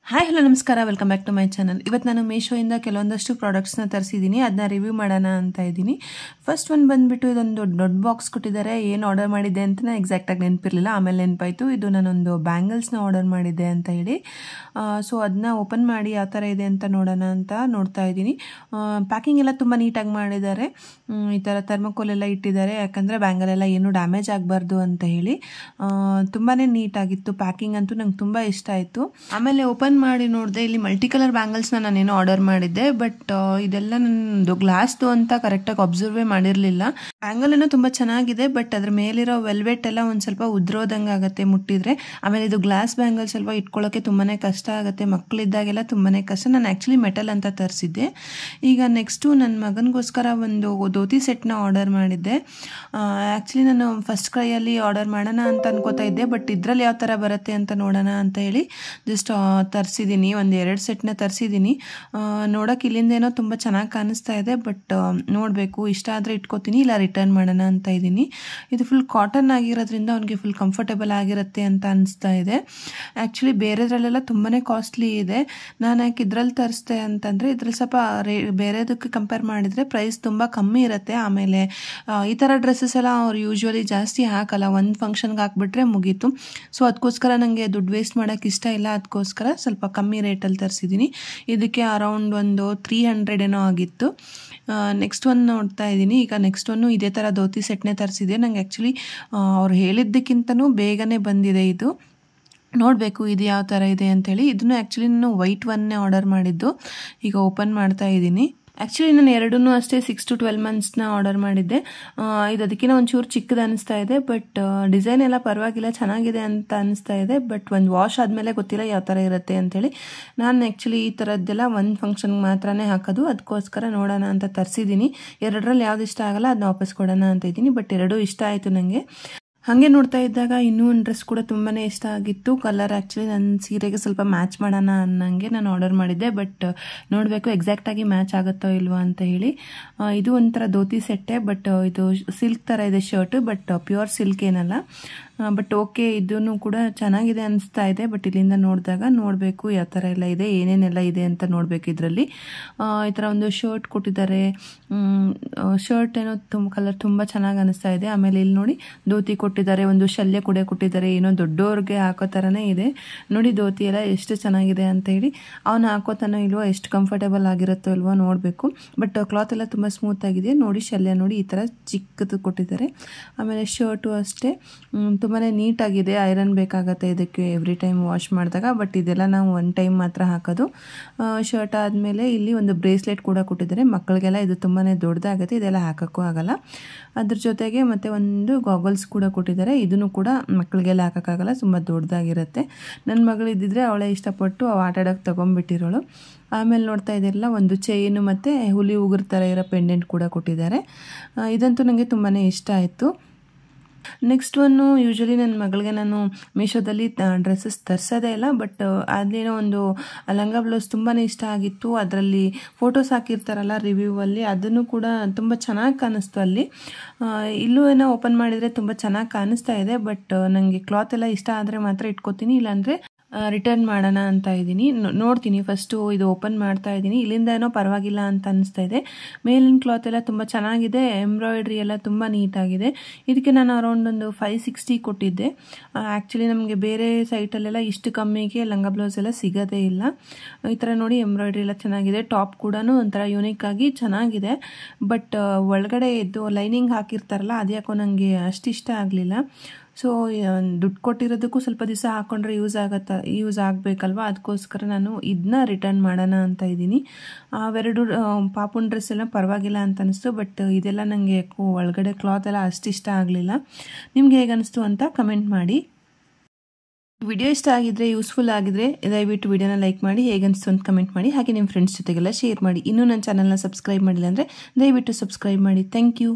Hi hello ನಮಸ್ಕಾರ, welcome back to my channel. ಇವತ್ತು ನಾನು ಮೀಶೋಯಿಂದ ಕೆಲವೊಂದಷ್ಟು ಪ್ರಾಡಕ್ಟ್ಸ್ನ ತರಿಸಿದ್ದೀನಿ, ಅದನ್ನ ರಿವ್ಯೂ ಮಾಡೋಣ ಅಂತ ಇದ್ದೀನಿ. ಫಸ್ಟ್ ಒಂದು ಬಂದುಬಿಟ್ಟು ಇದೊಂದು ದೊಡ್ಡ ಬಾಕ್ಸ್ ಕೊಟ್ಟಿದ್ದಾರೆ. ಏನು ಆರ್ಡರ್ ಮಾಡಿದ್ದೆ ಅಂತ ಎಕ್ಸಾಕ್ಟಾಗಿ ನೆನಪಿರಲಿಲ್ಲ, ಆಮೇಲೆ ನೆನಪಾಯಿತು ಇದು ನಾನೊಂದು ಬ್ಯಾಂಗಲ್ಸ್ನ ಆರ್ಡರ್ ಮಾಡಿದ್ದೆ ಅಂತ ಹೇಳಿ. ಸೊ ಅದನ್ನ ಓಪನ್ ಮಾಡಿ ಯಾವ ಥರ ಇದೆ ಅಂತ ನೋಡೋಣ ಅಂತ ನೋಡ್ತಾ ಇದ್ದೀನಿ. ಪ್ಯಾಕಿಂಗ್ ಎಲ್ಲ ತುಂಬ ನೀಟಾಗಿ ಮಾಡಿದ್ದಾರೆ. ಈ ಥರ ಥರ್ಮೋಕೋಲ್ ಎಲ್ಲ ಇಟ್ಟಿದ್ದಾರೆ, ಯಾಕಂದರೆ ಬ್ಯಾಂಗಲೆಲ್ಲ ಏನೂ ಡ್ಯಾಮೇಜ್ ಆಗಬಾರ್ದು ಅಂತ ಹೇಳಿ. ತುಂಬಾ ನೀಟಾಗಿತ್ತು ಪ್ಯಾಕಿಂಗ್, ಅಂತೂ ನಂಗೆ ತುಂಬ ಇಷ್ಟ ಆಯಿತು. ಆಮೇಲೆ ಓಪನ್ ಮಾಡಿ ನೋಡಿದೆ, ಇಲ್ಲಿ ಮಲ್ಟಿ ಕಲರ್ ಬ್ಯಾಂಗಲ್ಸ್ನ ನಾನೇನೋ ಆರ್ಡರ್ ಮಾಡಿದ್ದೆ, ಬಟ್ ಇದೆಲ್ಲ ನನ್ನದು ಗ್ಲಾಸ್ದು ಅಂತ ಕರೆಕ್ಟಾಗಿ ಅಬ್ಸರ್ವೇ ಮಾಡಿರಲಿಲ್ಲ. ಬ್ಯಾಂಗಲ್ ಏನೋ ತುಂಬ ಚೆನ್ನಾಗಿದೆ, ಬಟ್ ಅದ್ರ ಮೇಲಿರೋ ವೆಲ್ವೆಟ್ ಎಲ್ಲ ಒಂದು ಸ್ವಲ್ಪ ಉದ್ರೋದಂಗೆ ಆಗುತ್ತೆ ಮುಟ್ಟಿದ್ರೆ. ಆಮೇಲೆ ಇದು ಗ್ಲಾಸ್ ಬ್ಯಾಂಗಲ್ ಸ್ವಲ್ಪ ಇಟ್ಕೊಳ್ಳೋಕ್ಕೆ ತುಂಬಾ ಕಷ್ಟ ಆಗುತ್ತೆ, ಮಕ್ಕಳಿದ್ದಾಗೆಲ್ಲ ತುಂಬಾ ಕಷ್ಟ. ನಾನು ಆ್ಯಕ್ಚುಲಿ ಮೆಟಲ್ ಅಂತ ತರಿಸಿದ್ದೆ. ಈಗ ನೆಕ್ಸ್ಟು ನನ್ನ ಮಗನಿಗೋಸ್ಕರ ಒಂದು ಧೋತಿ ಸೆಟ್ನ ಆರ್ಡರ್ ಮಾಡಿದ್ದೆ. ಆ್ಯಕ್ಚುಲಿ ನಾನು ಫಸ್ಟ್ ಕ್ರೈಯಲ್ಲಿ ಆರ್ಡರ್ ಮಾಡೋಣ ಅಂತ ಅನ್ಕೋತಾ ಇದ್ದೆ, ಬಟ್ ಇದರಲ್ಲಿ ಯಾವ ಥರ ಬರುತ್ತೆ ಅಂತ ನೋಡೋಣ ಅಂತ ಹೇಳಿ ಜಸ್ಟ್ ತರಿಸಿದ್ದೀನಿ. ಒಂದು 2 ಸೆಟ್ನ ತರಿಸಿದ್ದೀನಿ. ನೋಡೋಕೆ ಇಲ್ಲಿಂದ ಏನೋ ತುಂಬ ಚೆನ್ನಾಗಿ ಕಾಣಿಸ್ತಾ ಇದೆ, ಬಟ್ ನೋಡಬೇಕು, ಇಷ್ಟ ಆದರೆ ಇಟ್ಕೋತೀನಿ, ಇಲ್ಲ ರಿಟರ್ನ್ ಮಾಡೋಣ ಅಂತ ಇದ್ದೀನಿ. ಇದು ಫುಲ್ ಕಾಟನ್ ಆಗಿರೋದ್ರಿಂದ ಅವನಿಗೆ ಫುಲ್ ಕಂಫರ್ಟೇಬಲ್ ಆಗಿರುತ್ತೆ ಅಂತ ಅನಿಸ್ತಾ ಇದೆ. ಆ್ಯಕ್ಚುಲಿ ಬೇರೆದ್ರಲ್ಲೆಲ್ಲ ತುಂಬಾ ಕಾಸ್ಟ್ಲಿ ಇದೆ. ನಾನು ಯಾಕೆ ಇದ್ರಲ್ಲಿ ತರಿಸ್ದೆ ಅಂತಂದರೆ, ಇದ್ರಲ್ಲಿ ಸ್ವಲ್ಪ ಬೇರೆದಕ್ಕೆ ಕಂಪೇರ್ ಮಾಡಿದರೆ ಪ್ರೈಸ್ ತುಂಬ ಕಮ್ಮಿ ಇರುತ್ತೆ. ಆಮೇಲೆ ಈ ಥರ ಡ್ರೆಸ್ಸಸ್ ಎಲ್ಲ ಅವ್ರು ಯೂಶ್ವಲಿ ಜಾಸ್ತಿ ಹಾಕಲ್ಲ, ಒಂದು ಫಂಕ್ಷನ್ಗೆ ಹಾಕ್ಬಿಟ್ರೆ ಮುಗೀತು. ಸೊ ಅದಕ್ಕೋಸ್ಕರ ನನಗೆ ದುಡ್ಡು ವೇಸ್ಟ್ ಮಾಡೋಕ್ಕೆ ಇಷ್ಟ ಇಲ್ಲ, ಅದಕ್ಕೋಸ್ಕರ ಸ್ವಲ್ಪ ಕಮ್ಮಿ ರೇಟಲ್ಲಿ ತರಿಸಿದ್ದೀನಿ. ಇದಕ್ಕೆ ಅರೌಂಡ್ ಒಂದು 300 ಏನೋ ಆಗಿತ್ತು. ನೆಕ್ಸ್ಟ್ ಒಂದು ನೋಡ್ತಾ ಇದ್ದೀನಿ. ಈಗ ನೆಕ್ಸ್ಟ್ ಒಂದು ಇದೇ ಥರ ಧೋತಿ ಸೆಟ್ನೇ ತರಿಸಿದೆ. ನಂಗೆ ಆ್ಯಕ್ಚುಲಿ ಅವ್ರು ಹೇಳಿದ್ದಕ್ಕಿಂತನೂ ಬೇಗನೆ ಬಂದಿದೆ ಇದು. ನೋಡಬೇಕು ಇದು ಯಾವ ಥರ ಇದೆ ಅಂಥೇಳಿ. ಇದನ್ನು ಆ್ಯಕ್ಚುಲಿ ನಾನು ವೈಟ್ ಒನ್ನೇ ಆರ್ಡರ್ ಮಾಡಿದ್ದು. ಈಗ ಓಪನ್ ಮಾಡ್ತಾ ಇದ್ದೀನಿ. ಆ್ಯಕ್ಚುಲಿ ನಾನು ಎರಡೂ ಅಷ್ಟೇ 6 to 12 ಮಂತ್ಸ್ನ ಆರ್ಡರ್ ಮಾಡಿದ್ದೆ. ಇದು ಅದಕ್ಕಿಂತ ಒಂಚೂರು ಚಿಕ್ಕದು ಅನಿಸ್ತಾ ಇದೆ, ಬಟ್ ಡಿಸೈನ್ ಎಲ್ಲ ಪರವಾಗಿಲ್ಲ, ಚೆನ್ನಾಗಿದೆ ಅಂತ ಅನಿಸ್ತಾ ಇದೆ. ಬಟ್ ಒಂದು ವಾಶ್ ಆದಮೇಲೆ ಗೊತ್ತಿಲ್ಲ ಯಾವ ಥರ ಇರುತ್ತೆ ಅಂಥೇಳಿ. ನಾನು ಆ್ಯಕ್ಚುಲಿ ಈ ಥರದ್ದೆಲ್ಲ ಒಂದು ಫಂಕ್ಷನ್ಗೆ ಮಾತ್ರನೇ ಹಾಕೋದು, ಅದಕ್ಕೋಸ್ಕರ ನೋಡೋಣ ಅಂತ ತರಿಸಿದ್ದೀನಿ. ಎರಡರಲ್ಲಿ ಯಾವ್ದು ಇಷ್ಟ ಆಗಲ್ಲ ಅದನ್ನ ವಾಪಸ್ ಕೊಡೋಣ ಅಂತ ಇದ್ದೀನಿ, ಬಟ್ ಎರಡೂ ಇಷ್ಟ ಆಯಿತು ನನಗೆ. ಹಾಗೆ ನೋಡ್ತಾ ಇದ್ದಾಗ ಇನ್ನೂ ಒಂದು ಡ್ರೆಸ್ ಕೂಡ ತುಂಬಾ ಇಷ್ಟ ಆಗಿತ್ತು. ಕಲರ್ ಆ್ಯಕ್ಚುಲಿ ನನ್ನ ಸೀರೆಗೆ ಸ್ವಲ್ಪ ಮ್ಯಾಚ್ ಮಾಡೋಣ ಅನ್ನಂಗೆ ನಾನು ಆರ್ಡರ್ ಮಾಡಿದ್ದೆ, ಬಟ್ ನೋಡಬೇಕು ಎಕ್ಸಾಕ್ಟಾಗಿ ಮ್ಯಾಚ್ ಆಗುತ್ತೋ ಇಲ್ವೋ ಅಂತ ಹೇಳಿ. ಇದು ಒಂಥರ ಧೋತಿ ಸೆಟ್ಟೆ, ಬಟ್ ಇದು ಸಿಲ್ಕ್ ಥರ ಇದೆ ಶರ್ಟ್, ಬಟ್ ಪ್ಯೂರ್ ಸಿಲ್ಕ್ ಏನಲ್ಲ. ಬಟ್ ಓಕೆ, ಇದೂ ಕೂಡ ಚೆನ್ನಾಗಿದೆ ಅನಿಸ್ತಾ ಇದೆ. ಬಟ್ ಇಲ್ಲಿಂದ ನೋಡಿದಾಗ ನೋಡಬೇಕು ಯಾವ ಥರ ಎಲ್ಲ ಇದೆ, ಏನೇನೆಲ್ಲ ಇದೆ ಅಂತ ನೋಡಬೇಕು. ಇದರಲ್ಲಿ ಈ ಥರ ಒಂದು ಶರ್ಟ್ ಕೊಟ್ಟಿದ್ದಾರೆ. ಶರ್ಟ್ ಏನೋ ಕಲರ್ ತುಂಬ ಚೆನ್ನಾಗಿ ಅನಿಸ್ತಾ ಇದೆ. ಆಮೇಲೆ ಇಲ್ಲಿ ನೋಡಿ ಧೋತಿ ಕೊಟ್ಟಿದ್ದಾರೆ, ಒಂದು ಶಲ್ಯ ಕೂಡ ಕೊಟ್ಟಿದ್ದಾರೆ, ಏನೋ ದೊಡ್ಡವ್ರಿಗೆ ಹಾಕೋ ಥರನೇ ಇದೆ. ನೋಡಿ ಧೋತಿ ಎಲ್ಲ ಎಷ್ಟು ಚೆನ್ನಾಗಿದೆ ಅಂತ ಹೇಳಿ. ಅವನು ಹಾಕೋತಾನೋ ಇಲ್ವೋ, ಎಷ್ಟು ಕಂಫರ್ಟೇಬಲ್ ಆಗಿರುತ್ತೋ ಇಲ್ವೋ ನೋಡಬೇಕು. ಬಟ್ ಕ್ಲಾತ್ ಎಲ್ಲ ತುಂಬ ಸ್ಮೂತ್ ಆಗಿದೆ. ನೋಡಿ ಶಲ್ಯ ನೋಡಿ ಈ ಥರ ಚಿಕ್ಕದು ಕೊಟ್ಟಿದ್ದಾರೆ. ಆಮೇಲೆ ಶರ್ಟು ಅಷ್ಟೇ ತುಂಬಾ ನೀಟಾಗಿದೆ. ಐರನ್ ಬೇಕಾಗತ್ತೆ ಇದಕ್ಕೆ ಎವ್ರಿ ಟೈಮ್ ವಾಶ್ ಮಾಡಿದಾಗ, ಬಟ್ ಇದೆಲ್ಲ ನಾವು 1 ಟೈಮ್ ಮಾತ್ರ ಹಾಕೋದು. ಶರ್ಟ್ ಆದಮೇಲೆ ಇಲ್ಲಿ ಒಂದು ಬ್ರೇಸ್ಲೆಟ್ ಕೂಡ ಕೊಟ್ಟಿದ್ದಾರೆ. ಮಕ್ಕಳಿಗೆಲ್ಲ ಇದು ತುಂಬಾ ದೊಡ್ಡದಾಗುತ್ತೆ, ಇದೆಲ್ಲ ಹಾಕೋಕ್ಕೂ ಆಗಲ್ಲ. ಅದ್ರ ಜೊತೆಗೆ ಮತ್ತೆ ಒಂದು ಗಾಗಲ್ಸ್ ಕೂಡ ಕೊಟ್ಟಿದ್ದಾರೆ. ಇದನ್ನು ಕೂಡ ಮಕ್ಕಳಿಗೆಲ್ಲ ಹಾಕೋಕ್ಕಾಗಲ್ಲ, ತುಂಬ ದೊಡ್ಡದಾಗಿರುತ್ತೆ. ನನ್ನ ಮಗಳು ಇದ್ದಿದ್ರೆ ಅವಳೇ ಇಷ್ಟಪಟ್ಟು ಆಟ ಆಡೋಕ್ಕೆ ತೊಗೊಂಡ್ಬಿಟ್ಟಿರೋಳು. ಆಮೇಲೆ ನೋಡ್ತಾ ಇದ್ದೀರಲ್ಲ, ಒಂದು ಚೈನು ಮತ್ತು ಹುಲಿ ಉಗುರು ಥರ ಇರೋ ಪೆಂಡೆಂಟ್ ಕೂಡ ಕೊಟ್ಟಿದ್ದಾರೆ. ಇದಂತೂ ನನಗೆ ತುಂಬಾ ಇಷ್ಟ ಆಯಿತು. ನೆಕ್ಸ್ಟ್ ಒನ್ನು ಯೂಶ್ವಲಿ ನನ್ನ ಮಗಳಿಗೆ ನಾನು ಮೀಶೋದಲ್ಲಿ ಡ್ರೆಸ್ಸಸ್ ತರಿಸೋದೇ ಇಲ್ಲ, ಬಟ್ ಅದೇನೋ ಒಂದು ಲಂಗ ಬ್ಲೌಸ್ ತುಂಬಾ ಇಷ್ಟ ಆಗಿತ್ತು. ಅದರಲ್ಲಿ ಫೋಟೋಸ್ ಹಾಕಿರ್ತಾರಲ್ಲ ರಿವ್ಯೂವಲ್ಲಿ, ಅದನ್ನು ಕೂಡ ತುಂಬ ಚೆನ್ನಾಗಿ ಕಾಣಿಸ್ತು ಅಲ್ಲಿ. ಇಲ್ಲೂ ಏನೋ ಓಪನ್ ಮಾಡಿದರೆ ತುಂಬ ಚೆನ್ನಾಗಿ ಕಾಣಿಸ್ತಾ ಇದೆ, ಬಟ್ ನನಗೆ ಕ್ಲಾತ್ ಎಲ್ಲ ಇಷ್ಟ ಆದರೆ ಮಾತ್ರ ಇಟ್ಕೋತೀನಿ, ಇಲ್ಲಾಂದರೆ ರಿಟರ್ನ್ ಮಾಡೋಣ ಅಂತ ಇದ್ದೀನಿ. ನೋಡ್ತೀನಿ, ಫಸ್ಟು ಇದು ಓಪನ್ ಮಾಡ್ತಾ ಇದ್ದೀನಿ. ಇಲ್ಲಿಂದ ಏನೋ ಪರವಾಗಿಲ್ಲ ಅಂತ ಅನಿಸ್ತಾ ಇದೆ. ಮೇಲಿನ ಕ್ಲಾತ್ ಎಲ್ಲ ತುಂಬ ಚೆನ್ನಾಗಿದೆ, ಎಂಬ್ರಾಯ್ಡ್ರಿ ಎಲ್ಲ ತುಂಬ ನೀಟಾಗಿದೆ. ಇದಕ್ಕೆ ನಾನು ಅರೌಂಡ್ ಒಂದು 560 ಕೊಟ್ಟಿದ್ದೆ. ಆ್ಯಕ್ಚುಲಿ ನಮಗೆ ಬೇರೆ ಸೈಟಲ್ಲೆಲ್ಲ ಇಷ್ಟು ಕಮ್ಮಿಗೆ ಲಂಗ ಬ್ಲೌಸ್ ಎಲ್ಲ ಸಿಗೋದೇ ಇಲ್ಲ. ಈ ಥರ ನೋಡಿ ಎಂಬ್ರಾಯ್ಡ್ರಿ ಎಲ್ಲ ಚೆನ್ನಾಗಿದೆ. ಟಾಪ್ ಕೂಡ ಒಂಥರ ಯೂನಿಕ್ ಆಗಿ ಚೆನ್ನಾಗಿದೆ, ಬಟ್ ಒಳಗಡೆ ಇದು ಲೈನಿಂಗ್ ಹಾಕಿರ್ತಾರಲ್ಲ ಅದ್ಯಾಕೋ ನನಗೆ ಅಷ್ಟಿಷ್ಟ ಆಗಲಿಲ್ಲ. ಸೊ ದುಡ್ಡು ಕೊಟ್ಟಿರೋದಕ್ಕೂ ಸ್ವಲ್ಪ ದಿವಸ ಹಾಕ್ಕೊಂಡ್ರೆ ಯೂಸ್ ಆಗಬೇಕಲ್ವ, ಅದಕ್ಕೋಸ್ಕರ ನಾನು ಇದನ್ನ ರಿಟರ್ನ್ ಮಾಡೋಣ ಅಂತ ಇದ್ದೀನಿ. ಅವೆರಡು ಪಾಪುನ ಡ್ರೆಸ್ ಎಲ್ಲ ಪರವಾಗಿಲ್ಲ ಅಂತ ಅನಿಸ್ತು, ಬಟ್ ಇದೆಲ್ಲ ನನಗೆ ಒಳಗಡೆ ಕ್ಲಾತ್ ಎಲ್ಲ ಅಷ್ಟಿಷ್ಟ ಆಗಲಿಲ್ಲ. ನಿಮ್ಗೆ ಹೇಗೆ ಅನಿಸ್ತು ಅಂತ ಕಮೆಂಟ್ ಮಾಡಿ. ವಿಡಿಯೋ ಇಷ್ಟ ಆಗಿದ್ರೆ, ಯೂಸ್ಫುಲ್ ಆಗಿದ್ರೆ ದಯವಿಟ್ಟು ವಿಡಿಯೋನ ಲೈಕ್ ಮಾಡಿ, ಹೇಗೆ ಅನಿಸ್ತು ಅಂತ ಕಮೆಂಟ್ ಮಾಡಿ. ಹಾಗೆ ನಿಮ್ಮ ಫ್ರೆಂಡ್ಸ್ ಜೊತೆಗೆಲ್ಲ ಶೇರ್ ಮಾಡಿ. ಇನ್ನೂ ನನ್ನ ಚಾನಲ್ನ ಸಬ್ಸ್ಕ್ರೈಬ್ ಮಾಡಿಲ್ಲ ಅಂದರೆ ದಯವಿಟ್ಟು ಸಬ್ಸ್ಕ್ರೈಬ್ ಮಾಡಿ. Thank you.